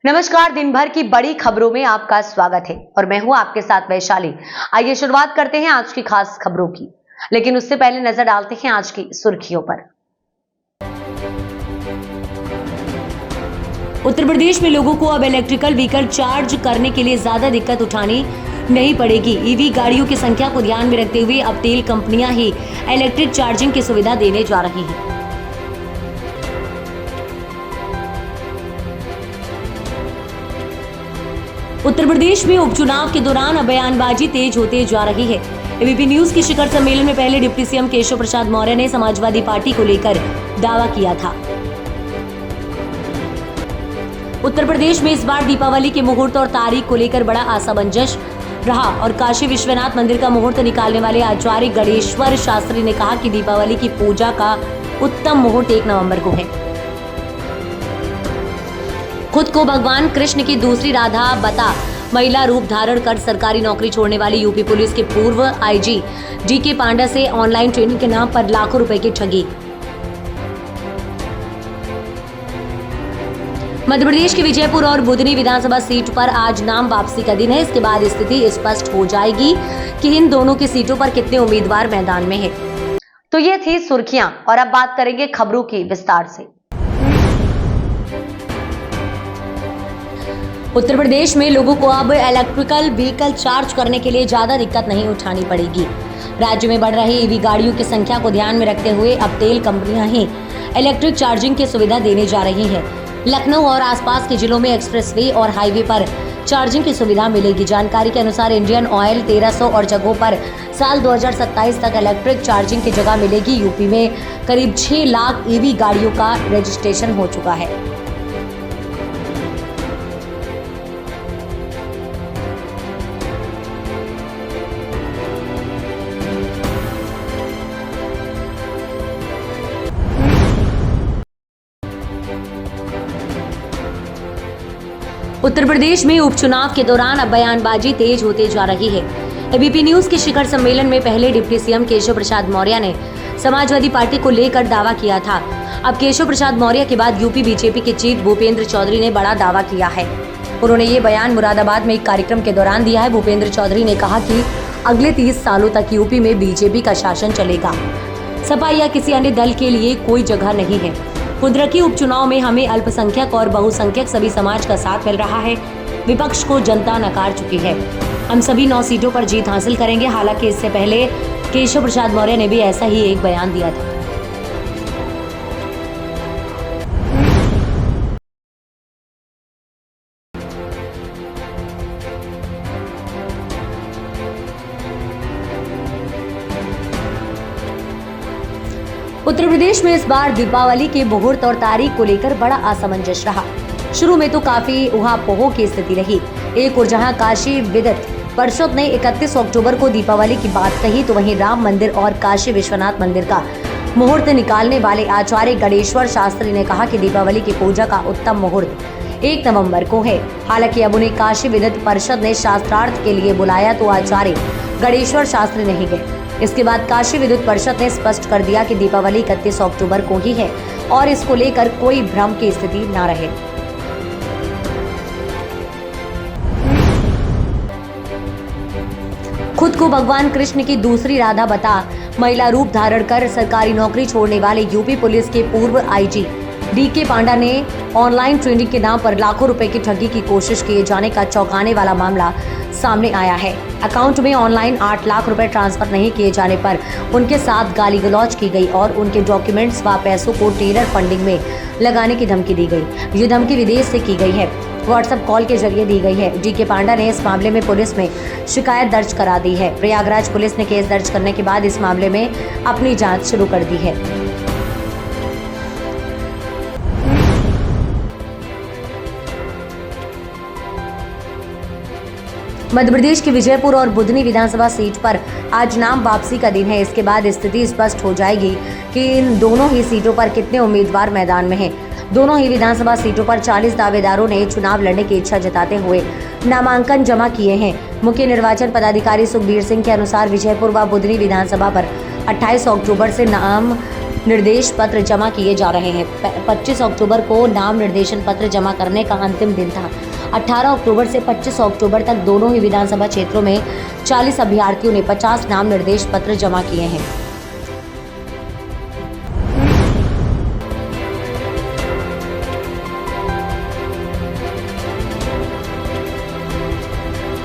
नमस्कार। दिन भर की बड़ी खबरों में आपका स्वागत है और मैं हूं आपके साथ वैशाली। आइए शुरुआत करते हैं आज की खास खबरों की, लेकिन उससे पहले नजर डालते हैं आज की सुर्खियों पर। उत्तर प्रदेश में लोगों को अब इलेक्ट्रिकल व्हीकल चार्ज करने के लिए ज्यादा दिक्कत उठानी नहीं पड़ेगी। ईवी गाड़ियों की संख्या को ध्यान में रखते हुए अब तेल कंपनियां ही इलेक्ट्रिक चार्जिंग की सुविधा देने जा रही हैं। उत्तर प्रदेश में उपचुनाव के दौरान अब बयानबाजी तेज होते जा रही है। एबीपी न्यूज के शिखर सम्मेलन में पहले डिप्टी सीएम केशव प्रसाद मौर्य ने समाजवादी पार्टी को लेकर दावा किया था। उत्तर प्रदेश में इस बार दीपावली के मुहूर्त और तारीख को लेकर बड़ा असमंजस रहा और काशी विश्वनाथ मंदिर का मुहूर्त निकालने वाले आचार्य गणेश्वर शास्त्री ने कहा कि दीपावली की पूजा का उत्तम मुहूर्त 1 नवंबर को है। खुद को भगवान कृष्ण की दूसरी राधा बता महिला रूप धारण कर सरकारी नौकरी छोड़ने वाली यूपी पुलिस के पूर्व आईजी डीके पांडा से ऑनलाइन ट्रेनिंग के नाम पर लाखों रुपए की ठगी। मध्य प्रदेश के विजयपुर और बुधनी विधानसभा सीट पर आज नाम वापसी का दिन है। इसके बाद स्थिति स्पष्ट हो जाएगी कि इन दोनों की सीटों पर कितने उम्मीदवार मैदान में हैं। तो ये थी सुर्खियां और अब बात करेंगे खबरों की विस्तार से। उत्तर प्रदेश में लोगों को अब इलेक्ट्रिकल व्हीकल चार्ज करने के लिए ज्यादा दिक्कत नहीं उठानी पड़ेगी। राज्य में बढ़ रही ईवी गाड़ियों की संख्या को ध्यान में रखते हुए अब तेल कंपनियां ही इलेक्ट्रिक चार्जिंग की सुविधा देने जा रही हैं। लखनऊ और आसपास के जिलों में एक्सप्रेसवे और हाईवे पर चार्जिंग की सुविधा मिलेगी। जानकारी के अनुसार इंडियन ऑयल 1300 और जगहों पर साल 2027 तक इलेक्ट्रिक चार्जिंग की जगह मिलेगी। यूपी में करीब 6 लाख ईवी गाड़ियों का रजिस्ट्रेशन हो चुका है। उत्तर प्रदेश में उपचुनाव के दौरान अब बयानबाजी तेज होते जा रही है। एबीपी न्यूज के शिखर सम्मेलन में पहले डिप्टी सीएम केशव प्रसाद मौर्य ने समाजवादी पार्टी को लेकर दावा किया था। अब केशव प्रसाद मौर्य के बाद यूपी बीजेपी के चीफ भूपेंद्र चौधरी ने बड़ा दावा किया है। उन्होंने ये बयान मुरादाबाद में एक कार्यक्रम के दौरान दिया है। भूपेंद्र चौधरी ने कहा कि अगले 30 सालों तक यूपी में बीजेपी का शासन चलेगा। सपा या किसी अन्य दल के लिए कोई जगह नहीं है। कुदरती उपचुनाव में हमें अल्पसंख्यक और बहुसंख्यक सभी समाज का साथ मिल रहा है। विपक्ष को जनता नकार चुकी है। हम सभी 9 सीटों पर जीत हासिल करेंगे। हालांकि इससे पहले केशव प्रसाद मौर्य ने भी ऐसा ही एक बयान दिया था। उत्तर प्रदेश में इस बार दीपावली के मुहूर्त और तारीख को लेकर बड़ा असमंजस रहा। शुरू में तो काफी उहापोह की स्थिति रही। एक और जहां काशी विद्युत परिषद ने 31 अक्टूबर को दीपावली की बात कही, तो वहीं राम मंदिर और काशी विश्वनाथ मंदिर का मुहूर्त निकालने वाले आचार्य गणेश्वर शास्त्री ने कहा कि दीपावली की पूजा का उत्तम मुहूर्त 1 नवंबर को है। हालांकि अब उन्हें काशी विद्युत परिषद ने शास्त्रार्थ के लिए बुलाया तो आचार्य गणेश्वर शास्त्री नहीं गए। इसके बाद काशी विद्युत परिषद ने स्पष्ट कर दिया कि दीपावली 31 अक्टूबर को ही है और इसको लेकर कोई भ्रम की स्थिति न रहे। खुद को भगवान कृष्ण की दूसरी राधा बता महिला रूप धारण कर सरकारी नौकरी छोड़ने वाले यूपी पुलिस के पूर्व आईजी डीके पांडा ने ऑनलाइन ट्रेनिंग के नाम पर लाखों रुपए की ठगी की कोशिश किए जाने का चौंकाने वाला मामला सामने आया है। अकाउंट में ऑनलाइन 8 लाख रुपए ट्रांसफर नहीं किए जाने पर उनके साथ गाली गलौज की गई और उनके डॉक्यूमेंट्स व पैसों को टेलर फंडिंग में लगाने की धमकी दी गई। ये धमकी विदेश से की गई है, व्हाट्सएप कॉल के जरिए दी गई है। डीके पांडा ने इस मामले में पुलिस में शिकायत दर्ज करा दी है। प्रयागराज पुलिस ने केस दर्ज करने के बाद इस मामले में अपनी जांच शुरू कर दी है। मध्य प्रदेश के विजयपुर और बुधनी विधानसभा सीट पर आज नाम वापसी का दिन है। इसके बाद स्थिति स्पष्ट हो जाएगी कि इन दोनों ही सीटों पर कितने उम्मीदवार मैदान में हैं। दोनों ही विधानसभा सीटों पर 40 दावेदारों ने चुनाव लड़ने की इच्छा जताते हुए नामांकन जमा किए हैं। मुख्य निर्वाचन पदाधिकारी सुखबीर सिंह के अनुसार विजयपुर व बुधनी विधानसभा पर 28 अक्टूबर से नाम निर्देश पत्र जमा किए जा रहे हैं। 25 अक्टूबर को नाम निर्देशन पत्र जमा करने का अंतिम दिन था। 18 अक्टूबर से 25 अक्टूबर तक दोनों ही विधानसभा क्षेत्रों में 40 अभ्यर्थियों ने 50 नाम निर्देश पत्र जमा किए हैं।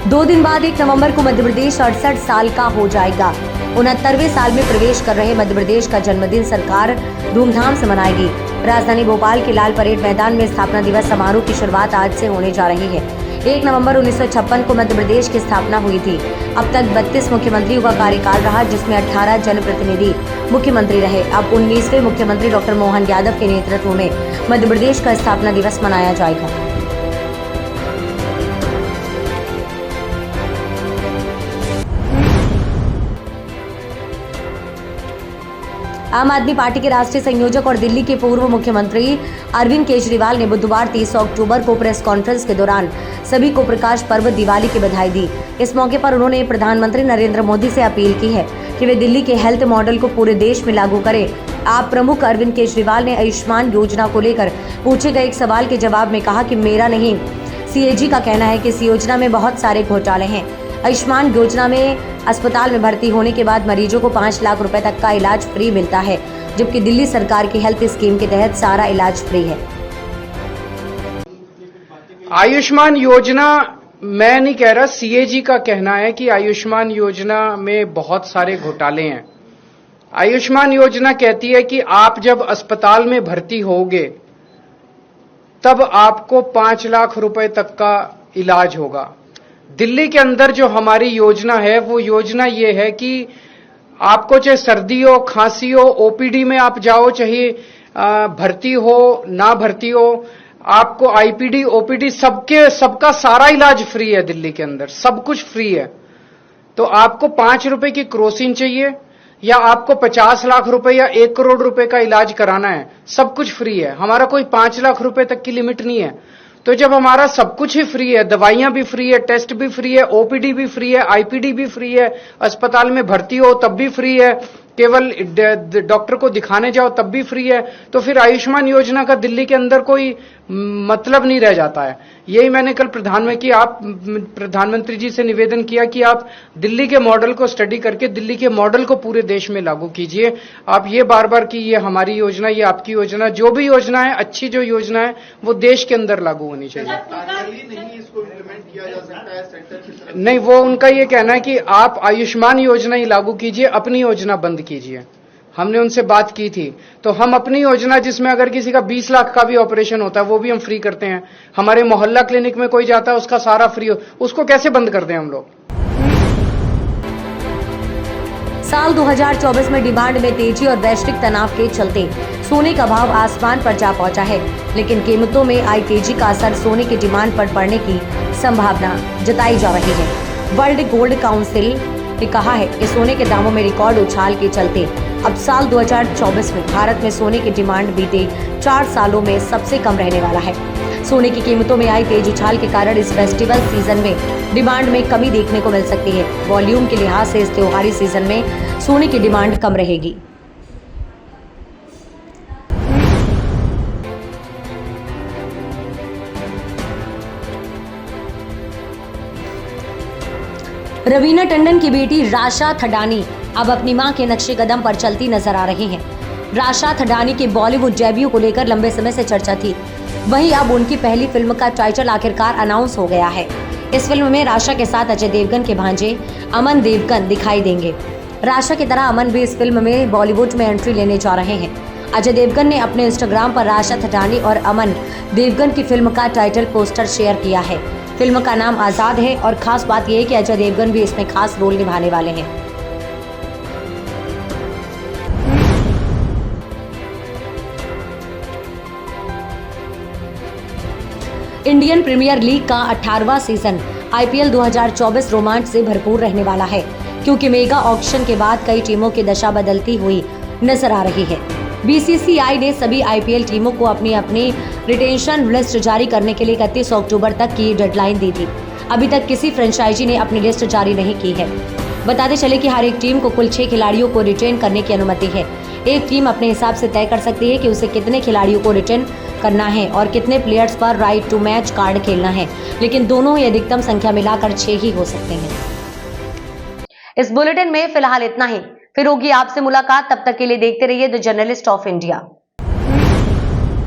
दो दिन बाद 1 नवंबर को मध्य प्रदेश 68 साल का हो जाएगा। 69वें साल में प्रवेश कर रहे मध्य प्रदेश का जन्मदिन सरकार धूमधाम से मनाएगी। राजधानी भोपाल के लाल परेड मैदान में स्थापना दिवस समारोह की शुरुआत आज से होने जा रही है। 1 नवंबर 1956 को मध्य प्रदेश की स्थापना हुई थी। अब तक 32 मुख्यमंत्रियों का कार्यकाल रहा, जिसमें 18 जनप्रतिनिधि मुख्यमंत्री रहे। अब 19वें मुख्यमंत्री डॉक्टर मोहन यादव के नेतृत्व में मध्य प्रदेश का स्थापना दिवस मनाया जाएगा। आम आदमी पार्टी के राष्ट्रीय संयोजक और दिल्ली के पूर्व मुख्यमंत्री अरविंद केजरीवाल ने बुधवार 30 अक्टूबर को प्रेस कॉन्फ्रेंस के दौरान सभी को प्रकाश पर्व दिवाली की बधाई दी। इस मौके पर उन्होंने प्रधानमंत्री नरेंद्र मोदी से अपील की है कि वे दिल्ली के हेल्थ मॉडल को पूरे देश में लागू करें। आप प्रमुख अरविंद केजरीवाल ने आयुष्मान योजना को लेकर पूछे गए एक सवाल के जवाब में कहा कि मेरा नहीं, CAG का कहना है कि इस योजना में बहुत सारे घोटाले हैं। आयुष्मान योजना में अस्पताल में भर्ती होने के बाद मरीजों को 5 लाख रुपए तक का इलाज फ्री मिलता है, जबकि दिल्ली सरकार की हेल्थ स्कीम के तहत सारा इलाज फ्री है। आयुष्मान योजना, मैं नहीं कह रहा, CAG का कहना है कि आयुष्मान योजना में बहुत सारे घोटाले हैं। आयुष्मान योजना कहती है कि आप जब अस्पताल में भर्ती होगे तब आपको 5 लाख रुपए तक का इलाज होगा। दिल्ली के अंदर जो हमारी योजना है वो योजना ये है कि आपको चाहे सर्दी हो, खांसी हो, OPD में आप जाओ, चाहे भर्ती हो ना भर्ती हो, आपको IPD, OPD सबका सारा इलाज फ्री है। दिल्ली के अंदर सब कुछ फ्री है। तो आपको 5 रुपए की क्रोसिन चाहिए या आपको 50 लाख रुपए या 1 करोड़ रुपए का इलाज कराना है, सब कुछ फ्री है। हमारा कोई 5 लाख रुपए तक की लिमिट नहीं है। तो जब हमारा सब कुछ ही फ्री है, दवाइयां भी फ्री है, टेस्ट भी फ्री है, OPD भी फ्री है, IPD भी फ्री है, अस्पताल में भर्ती हो तब भी फ्री है, केवल डॉक्टर को दिखाने जाओ तब भी फ्री है, तो फिर आयुष्मान योजना का दिल्ली के अंदर कोई मतलब नहीं रह जाता है। यही मैंने कल प्रधानमंत्री जी से निवेदन किया कि आप दिल्ली के मॉडल को स्टडी करके दिल्ली के मॉडल को पूरे देश में लागू कीजिए। आप ये बार बार कि ये हमारी योजना, ये आपकी योजना, जो भी योजना है, अच्छी जो योजना है वो देश के अंदर लागू होनी चाहिए। नहीं इसको इम्प्लीमेंट किया जा सकता है सेक्टर की? नहीं, वो उनका ये कहना है कि आप आयुष्मान योजना ही लागू कीजिए, अपनी योजना बंद कीजिए। हमने उनसे बात की थी, तो हम अपनी योजना, जिसमें अगर किसी का 20 लाख का भी ऑपरेशन होता है वो भी हम फ्री करते हैं। हमारे मोहल्ला क्लिनिक में कोई जाता है उसका सारा फ्री हो, उसको कैसे बंद कर दें हम लोग? साल 2024 में डिमांड में तेजी और वैश्विक तनाव के चलते सोने का भाव आसमान पर जा पहुंचा है, लेकिन कीमतों में आई तेजी का असर सोने की डिमांड पर पड़ने की संभावना जताई जा रही है। वर्ल्ड गोल्ड काउंसिल ने कहा है कि सोने के दामों में रिकॉर्ड उछाल के चलते अब साल 2024 में भारत में सोने की डिमांड बीते 4 सालों में सबसे कम रहने वाला है। सोने की कीमतों में आई तेज उछाल के कारण इस फेस्टिवल सीजन में डिमांड में कमी देखने को मिल सकती है। वॉल्यूम के लिहाज से इस त्योहारी सीजन में सोने की डिमांड कम रहेगी। रवीना टंडन की बेटी राशा थडानी अब अपनी मां के नक्शे कदम पर चलती नजर आ रही हैं। राशा थडानी के बॉलीवुड डेब्यू को लेकर लंबे समय से चर्चा थी। वहीं अब उनकी पहली फिल्म का टाइटल आखिरकार अनाउंस हो गया है। इस फिल्म में राशा के साथ अजय देवगन के भांजे अमन देवगन दिखाई देंगे। राशा की तरह अमन भी इस फिल्म में बॉलीवुड में एंट्री लेने जा रहे हैं। अजय देवगन ने अपने इंस्टाग्राम पर राशा थडानी और अमन देवगन की फिल्म का टाइटल पोस्टर शेयर किया है। फिल्म का नाम आजाद है और खास बात यह है कि अजय देवगन भी इसमें खास रोल निभाने वाले हैं। इंडियन प्रीमियर लीग का 18वां सीजन IPL 2024 रोमांच से भरपूर रहने वाला है, क्योंकि मेगा ऑक्शन के बाद कई टीमों की दशा बदलती हुई नजर आ रही है। BCCI ने सभी IPL टीमों को अपनी अपनी रिटेंशन लिस्ट जारी करने के लिए 31 अक्टूबर तक की डेडलाइन दी थी। अभी तक किसी फ्रेंचाइजी ने अपनी लिस्ट जारी नहीं की है। बताते चले कि हर एक टीम को कुल 6 खिलाड़ियों को रिटेन करने की अनुमति है। एक टीम अपने हिसाब से तय कर सकती है कि उसे कितने खिलाड़ियों को रिटर्न करना है और कितने प्लेयर्स पर राइट टू मैच कार्ड खेलना है, लेकिन दोनों ही अधिकतम संख्या मिलाकर 6 ही हो सकते हैं। इस बुलेटिन में फिलहाल इतना ही। फिर होगी आपसे मुलाकात, तब तक के लिए देखते रहिए द जर्नलिस्ट ऑफ इंडिया।